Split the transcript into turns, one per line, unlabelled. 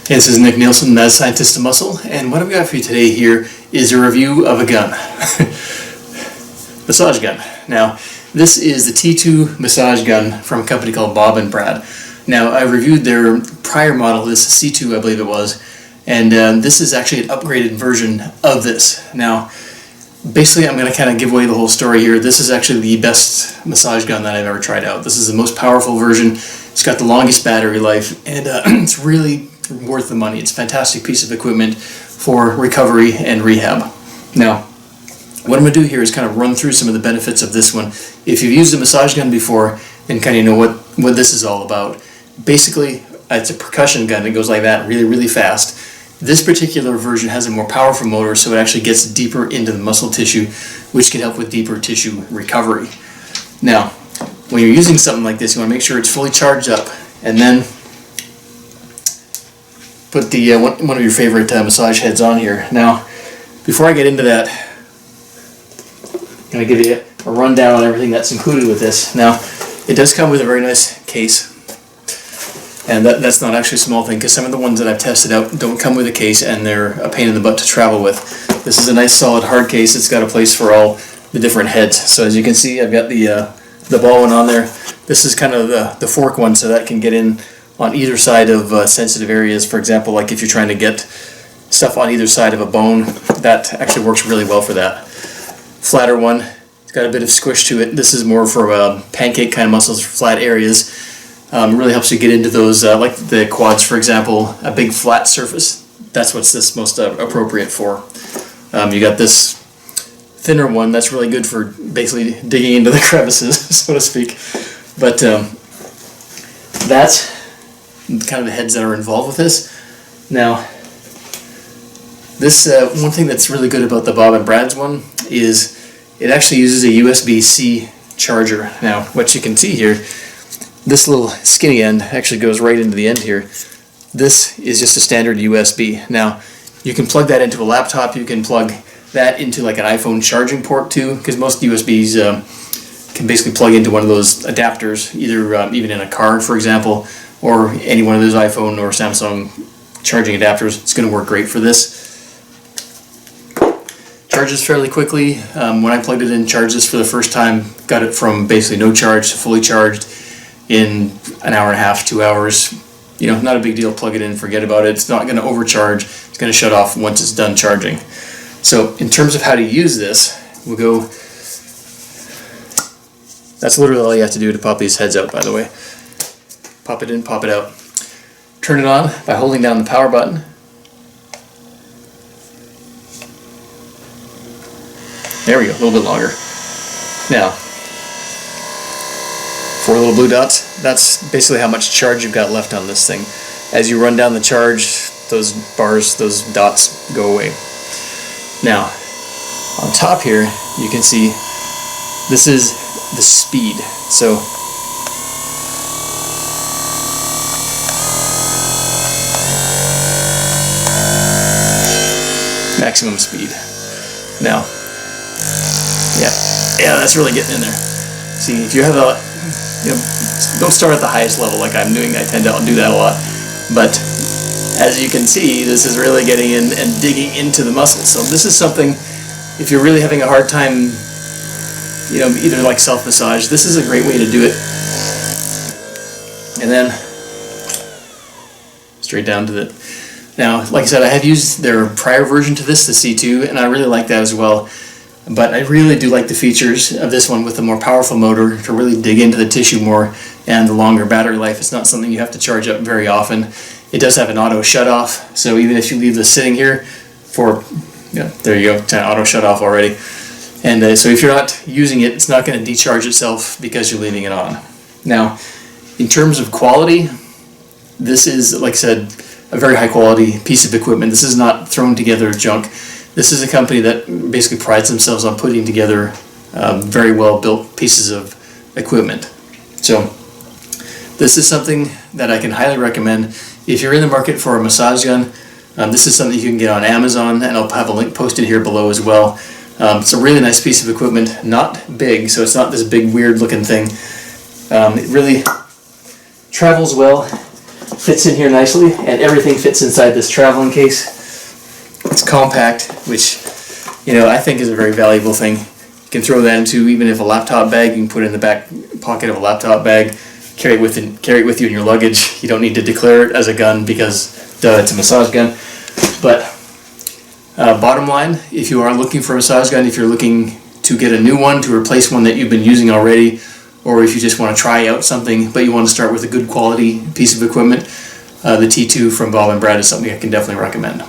Hey, this is Nick Nielsen, Mad Scientist of Muscle, and what I've got for you today here is a review of a gun. Massage gun. Now, this is the T2 massage gun from a company called Bob and Brad. Now, I reviewed their prior model, this C2 I believe it was, and this is actually an upgraded version of this. Now, basically I'm going to kind of give away the whole story here. This is actually the best massage gun that I've ever tried out. This is the most powerful version. It's got the longest battery life, and it's really worth the money. It's a fantastic piece of equipment for recovery and rehab. Now, what I'm going to do here is kind of run through some of the benefits of this one. If you've used a massage gun before and kind of know what this is all about, basically it's a percussion gun that goes like that really fast. This particular version has a more powerful motor, so it actually gets deeper into the muscle tissue, which can help with deeper tissue recovery. Now, when you're using something like this, you want to make sure it's fully charged up, and then put the one of your favorite massage heads on here. Now, before I get into that, I'm going to give you a rundown on everything that's included with this. Now, it does come with a very nice case, and that's not actually a small thing, because some of the ones that I've tested out don't come with a case, and they're a pain in the butt to travel with. This is a nice solid hard case. It's got a place for all the different heads. So as you can see, I've got the ball one on there. This is kind of the fork one, so that can get in on either side of sensitive areas. For example, like if you're trying to get stuff on either side of a bone, that actually works really well for that. Flatter one, it's got a bit of squish to it. This is more for pancake kind of muscles, flat areas. Really helps you get into those, like the quads, for example, a big flat surface. That's what's this most appropriate for. You got this thinner one that's really good for basically digging into the crevices, so to speak. But that's kind of the heads that are involved with this. Now, this one thing that's really good about the Bob and Brad's one is it actually uses a USB-C charger. Now, what you can see here, this little skinny end actually goes right into the end here. This is just a standard USB. Now, you can plug that into a laptop. You can plug that into like an iPhone charging port too, because most USBs can basically plug into one of those adapters, either even in a car, for example, or any one of those iPhone or Samsung charging adapters. It's going to work great for this. Charges fairly quickly. When I plugged it in, charged this for the first time, got it from basically no charge to fully charged in an hour and a half, 2 hours. You know, not a big deal. Plug it in, forget about it. It's not going to overcharge. It's going to shut off once it's done charging. So in terms of how to use this, we'll go. That's literally all you have to do to pop these heads out, by the way. Pop it in, pop it out. Turn it on by holding down the power button. There we go, a little bit longer. Now, 4 little blue dots, that's basically how much charge you've got left on this thing. As you run down the charge, those bars, those dots go away. Now, on top here, you can see this is the speed. So, maximum speed. Now, yeah, that's really getting in there. See, if you have a, don't start at the highest level like I'm doing. I tend to do that a lot. But as you can see, this is really getting in and digging into the muscle. So this is something, if you're really having a hard time, either like self-massage, this is a great way to do it. And then straight down to the. Now, like I said, I have used their prior version to this, the C2, and I really like that as well. But I really do like the features of this one with the more powerful motor to really dig into the tissue more, and the longer battery life. It's not something you have to charge up very often. It does have an auto shut-off, so even if you leave this sitting here for, there you go, kind of auto shut-off already. And so if you're not using it, it's not going to decharge itself because you're leaving it on. Now, in terms of quality, this is, like I said, a very high quality piece of equipment. This is not thrown together junk. This is a company that basically prides themselves on putting together very well built pieces of equipment. So this is something that I can highly recommend. If you're in the market for a massage gun, this is something you can get on Amazon, and I'll have a link posted here below as well. It's a really nice piece of equipment, not big, so it's not this big weird looking thing. It really travels well. fits in here nicely, and everything fits inside this traveling case. It's compact, which, you know, I think is a very valuable thing. You can throw that into even if a laptop bag. You can put it in the back pocket of a laptop bag, carry it with you in your luggage. You don't need to declare it as a gun because, duh, it's a massage gun. But bottom line, if you are looking for a massage gun, if you're looking to get a new one to replace one that you've been using already, or if you just want to try out something but you want to start with a good quality piece of equipment, the T2 from Bob and Brad is something I can definitely recommend.